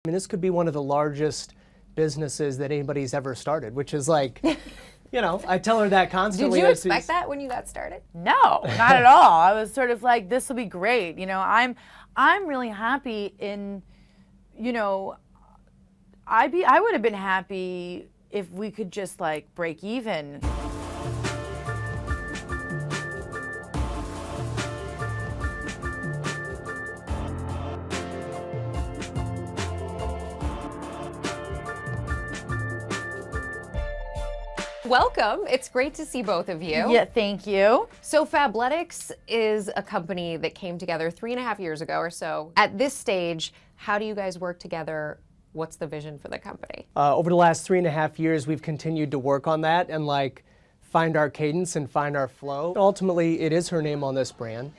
mean, this could be one of the largest businesses that anybody's ever started, which is like, you know, I tell her that constantly. Did you expect that when you got started? No, not at all. I was sort of like, this will be great. You know, I'm really happy in, you know, I would have been happy if we could just like break even. Welcome. It's great to see both of you. Yeah, thank you. So Fabletics is a company that came together 3.5 years ago or so. At this stage, how do you guys work together? What's the vision for the company? Over the last 3.5 years, we've continued to work on that and like find our cadence and find our flow. Ultimately, it is her name on this brand.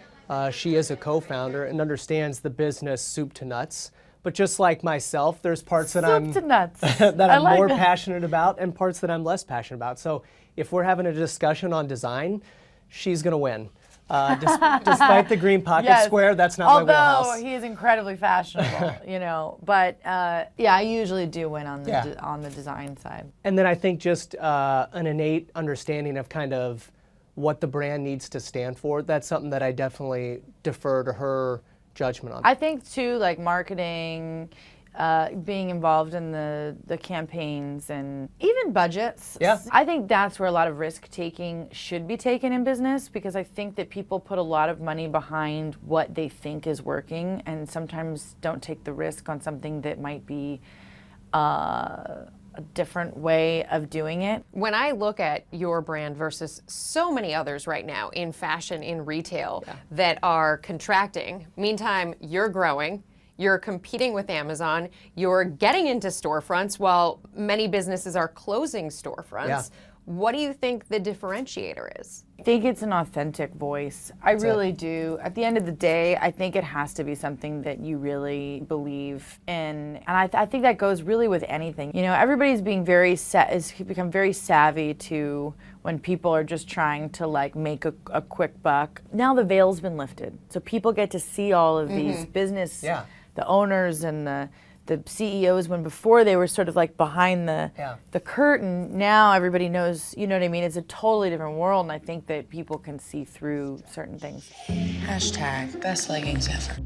She is a co-founder and understands the business soup to nuts. But just like myself, there's parts that I'm more passionate about and parts that I'm less passionate about. So if we're having a discussion on design, she's going to win. Despite the green pocket square, that's not my wheelhouse. Although he is incredibly fashionable, you know. But yeah, I usually do win on the on the design side. And then I think just an innate understanding of kind of what the brand needs to stand for. That's something that I definitely defer to her judgment on. I think too, like marketing, being involved in the campaigns and even budgets. Yeah. I think that's where a lot of risk taking should be taken in business, because I think that people put a lot of money behind what they think is working and sometimes don't take the risk on something that might be a different way of doing it. When I look at your brand versus so many others right now in fashion, in retail, that are contracting, meantime, you're growing, you're competing with Amazon, you're getting into storefronts while many businesses are closing storefronts. Yeah. What do you think the differentiator is? I think it's an authentic voice. I really do. At the end of the day, I think it has to be something that you really believe in. And I think that goes really with anything. You know, everybody's being has become very savvy to when people are just trying to like make a quick buck. Now the veil's been lifted. So people get to see all of these business, the owners and the CEOs, when before they were sort of like behind the curtain. Now everybody knows, you know what I mean? It's a totally different world, and I think that people can see through certain things. Hashtag best leggings ever.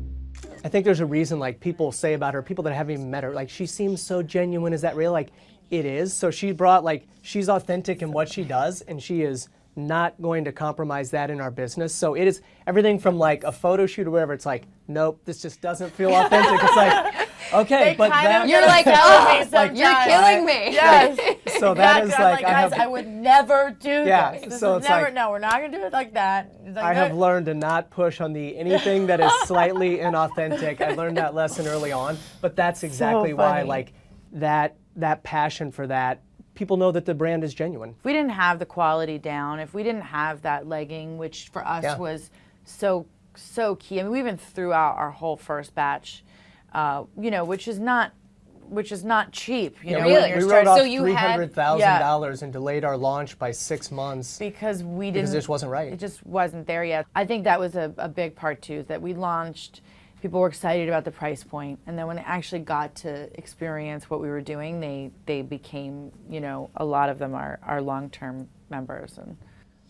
I think there's a reason like people say about her, people that haven't even met her, like she seems so genuine. Is that real? Like it is. So she brought like, she's authentic in what she does, and she is not going to compromise that in our business. So it is everything from like a photo shoot or whatever. It's like, nope, this just doesn't feel authentic. It's like, okay, but that, you're like, oh, like, you're killing me. Yes. So that is like, guys, I would never do this. This so is it's never, like, no, we're not gonna do it like that. Like, I have learned to not push on the anything that is slightly inauthentic. I learned that lesson early on, but that's exactly why like that passion for that. People know that the brand is genuine. If we didn't have the quality down, if we didn't have that legging, which for us was so key. I mean, we even threw out our whole first batch, you know, which is not cheap. You know, really? We wrote off $300,000 and delayed our launch by 6 months because it just wasn't right. It just wasn't there yet. I think that was a big part too. Is that we launched. People were excited about the price point, and then when they actually got to experience what we were doing, they became, you know, a lot of them are long-term members.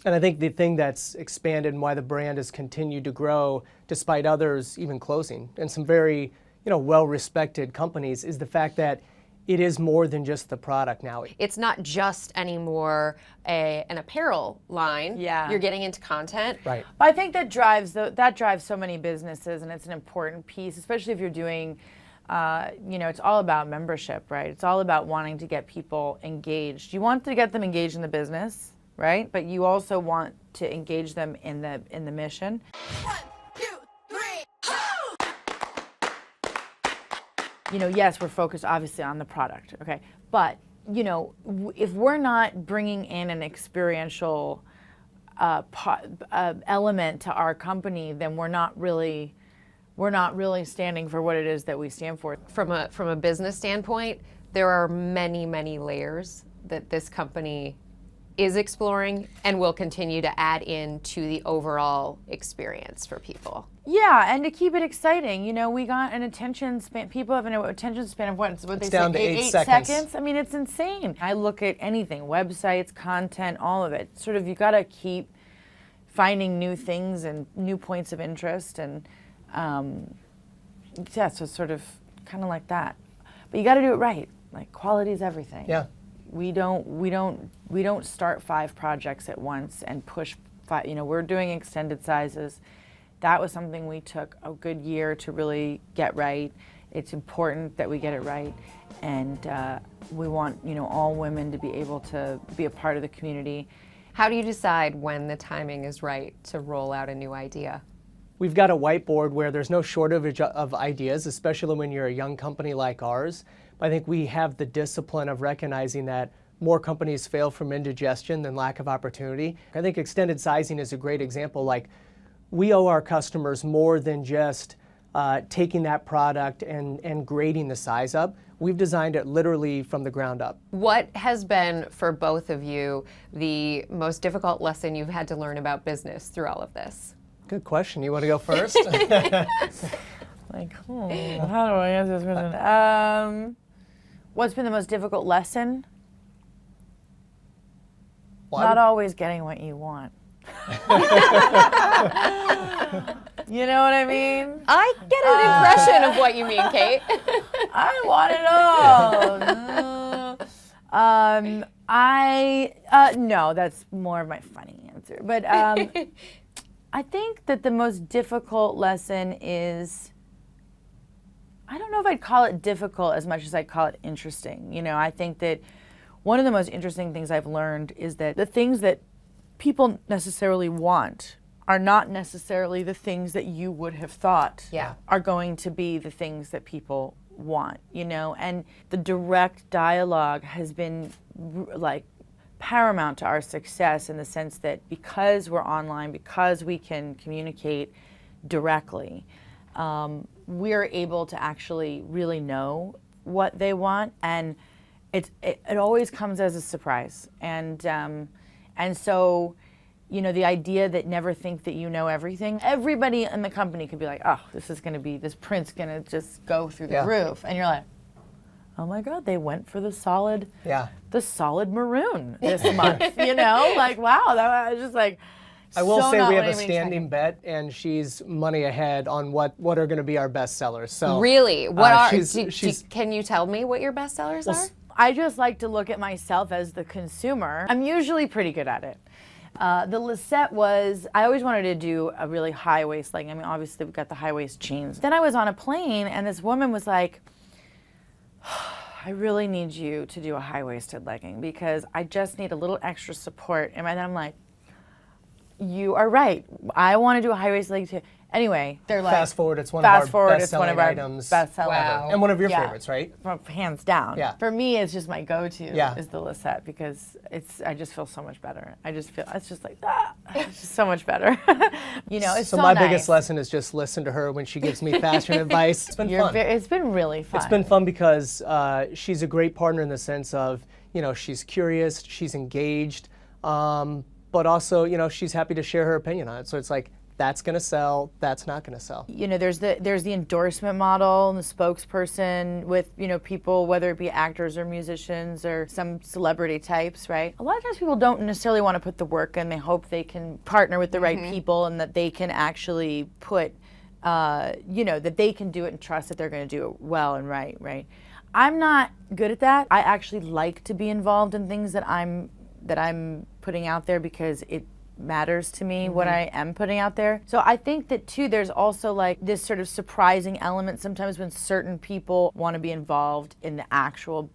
And I think the thing that's expanded and why the brand has continued to grow despite others even closing and some very, you know, well-respected companies is the fact that it is more than just the product now. It's not just anymore an apparel line. Yeah. You're getting into content. Right. But I think that drives so many businesses, and it's an important piece, especially if you're doing, you know, it's all about membership, right? It's all about wanting to get people engaged. You want to get them engaged in the business, right? But you also want to engage them in the mission. 1, 2, 3, You know, yes, we're focused obviously on the product, okay? But, you know, if we're not bringing in an experiential element to our company, then we're not really standing for what it is that we stand for. From a business standpoint, there are many layers that this company is exploring and will continue to add in to the overall experience for people. Yeah, and to keep it exciting, you know, we got an attention span. People have an attention span of what they say, down to 8 seconds. I mean, it's insane. I look at anything, websites, content, all of it. Sort of, you got to keep finding new things and new points of interest, and yeah, so sort of kind of like that. But you got to do it right. Like, quality is everything. Yeah. We don't start 5 projects at once and push 5. You know, we're doing extended sizes. That was something we took a good year to really get right. It's important that we get it right, and we want, you know, all women to be able to be a part of the community. How do you decide when the timing is right to roll out a new idea? We've got a whiteboard where there's no shortage of ideas, especially when you're a young company like ours. But I think we have the discipline of recognizing that more companies fail from indigestion than lack of opportunity. I think extended sizing is a great example. Like, we owe our customers more than just taking that product and grading the size up. We've designed it literally from the ground up. What has been, for both of you, the most difficult lesson you've had to learn about business through all of this? Good question. You want to go first? Like, how do I answer this question? What's been the most difficult lesson? Well, Not always getting what you want. You know what I mean? I get an impression of what you mean, Kate. I want it all. No, that's more of my funny answer. But I think that the most difficult lesson is, I don't know if I'd call it difficult as much as I'd call it interesting. You know, I think that one of the most interesting things I've learned is that the things that people necessarily want are not necessarily the things that you would have thought are going to be the things that people want, you know? And the direct dialogue has been like paramount to our success, in the sense that because we're online, because we can communicate directly, we're able to actually really know what they want, and it always comes as a surprise. And so, you know, the idea that never think that you know everything. Everybody in the company could be like, oh, this print's gonna just go through the roof. And you're like, oh my God, they went for the solid maroon this month. You know, like, wow, that was just like, I will so say not we what have a anybody standing bet, and she's money ahead on what are going to be our best sellers. So Really? What she's can you tell me what your best sellers are? I just like to look at myself as the consumer. I'm usually pretty good at it. The Lisette was, I always wanted to do a really high waist legging. I mean, obviously we've got the high waist jeans. Then I was on a plane, and this woman was like, I really need you to do a high waisted legging because I just need a little extra support. And then I'm like, you are right. I want to do a high waisted legging too. Anyway, they're like, fast forward, it's one of our best-selling items. Best sellers. Wow. And one of your favorites, right? Hands down. Yeah. For me, it's just my go-to Yeah. is the Lisette, because I just feel so much better. It's just like, it's just so much better. You know, it's so my nice. biggest lesson is just listen to her when she gives me fashion advice. It's been fun. It's been really fun. It's been fun because she's a great partner in the sense of, you know, she's curious, she's engaged, but also, you know, she's happy to share her opinion on it. So it's like, that's going to sell, that's not going to sell. You know, there's the endorsement model and the spokesperson with, you know, people, whether it be actors or musicians or some celebrity types, right? A lot of times people don't necessarily want to put the work in. They hope they can partner with the right people, and that they can actually put, you know, that they can do it and trust that they're going to do it well and right? I'm not good at that. I actually like to be involved in things that I'm putting out there, because it matters to me what I am putting out there. So I think that too, there's also like this sort of surprising element sometimes when certain people want to be involved in the actual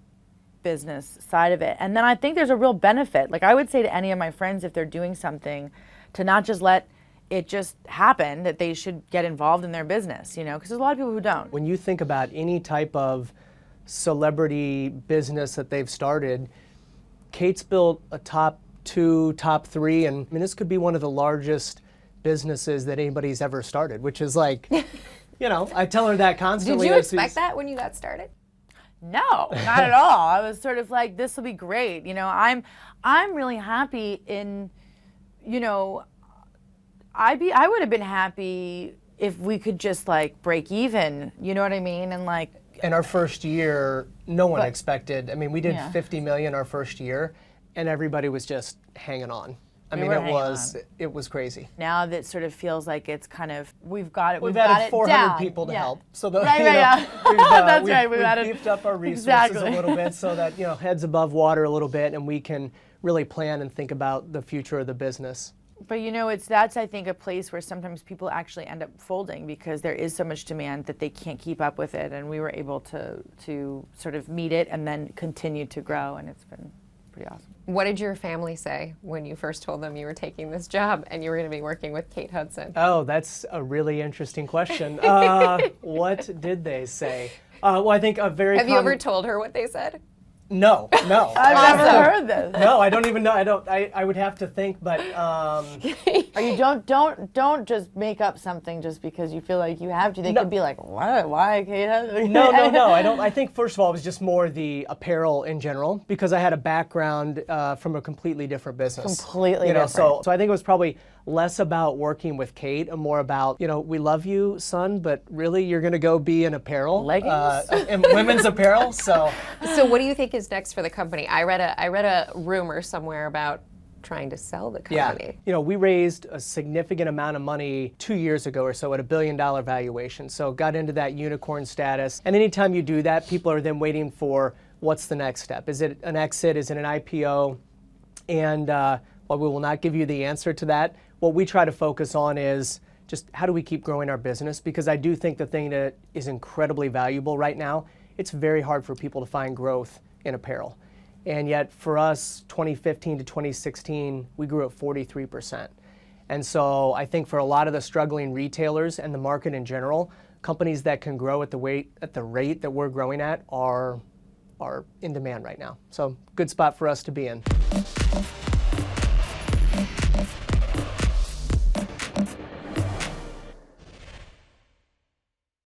business side of it. And then I think there's a real benefit. Like, I would say to any of my friends, if they're doing something, to not just let it just happen, that they should get involved in their business, you know, because there's a lot of people who don't. When you think about any type of celebrity business that they've started, Kate's built a top 2, top 3, and I mean, this could be one of the largest businesses that anybody's ever started, which is like, you know, I tell her that constantly. Did you expect that when you got started? No, not at all. I was sort of like, this will be great. You know, I'm really happy in, you know, I would have been happy if we could just like break even, you know what I mean? And like, in our first year, no one But- expected. I mean, we did Yeah. 50 million our first year, and everybody was just hanging on. I We mean, were it hanging was crazy. now that sort of feels like it's kind of, we've got We've got added it 400 down. people to Yeah. help, so the, Right, you right, know, yeah. we've, That's right, we've added- beefed up our resources Exactly. a little bit so that, you know, heads above water a little bit, and we can really plan and think about the future of the business. But you know, that's I think a place where sometimes people actually end up folding because there is so much demand that they can't keep up with it, and we were able to sort of meet it and then continue to grow, and it's been pretty awesome. What did your family say when you first told them you were taking this job and you were going to be working with Kate Hudson? Oh, that's a really interesting question. What did they say? Well, I think a very Have you ever told her what they said? No. I've never heard this. No, I don't even know. I would have to think, but Or you don't just make up something just because you feel like you have to. They could be like, what? Why, Kate? no. I don't. I think first of all, it was just more the apparel in general because I had a background from a completely different business. Completely you know, different. So I think it was probably less about working with Kate and more about, you know, we love you, son, but really you're going to go be in apparel, Leggings? in women's apparel. So So what do you think is next for the company? I read a rumor somewhere about trying to sell the company. You know, we raised a significant amount of money 2 years ago or so at $1 billion valuation. So got into that unicorn status. And anytime you do that, people are then waiting for what's the next step? Is it an exit? Is it an IPO? And while we will not give you the answer to that, what we try to focus on is just how do we keep growing our business? Because I do think the thing that is incredibly valuable right now, it's very hard for people to find growth in apparel. And yet for us, 2015 to 2016, we grew at 43%. And so I think for a lot of the struggling retailers and the market in general, companies that can grow at the rate that we're growing at are in demand right now. So good spot for us to be in.